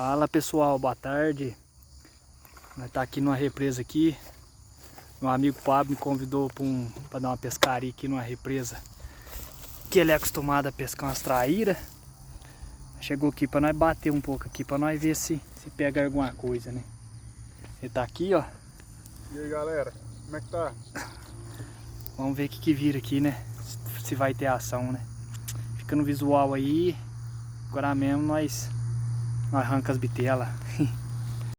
Fala pessoal, boa tarde. Nós tá aqui numa represa aqui. Meu amigo Pablo me convidou para dar uma pescaria aqui numa represa que ele é acostumado a pescar umas traíras. Chegou aqui para nós bater um pouco aqui, para nós ver se pega alguma coisa, né? Ele tá aqui, ó. E aí galera, como é que tá? Vamos ver o que vira aqui, né? Se vai ter ação, né? Fica no visual aí. Agora mesmo nós arranca as bitelas.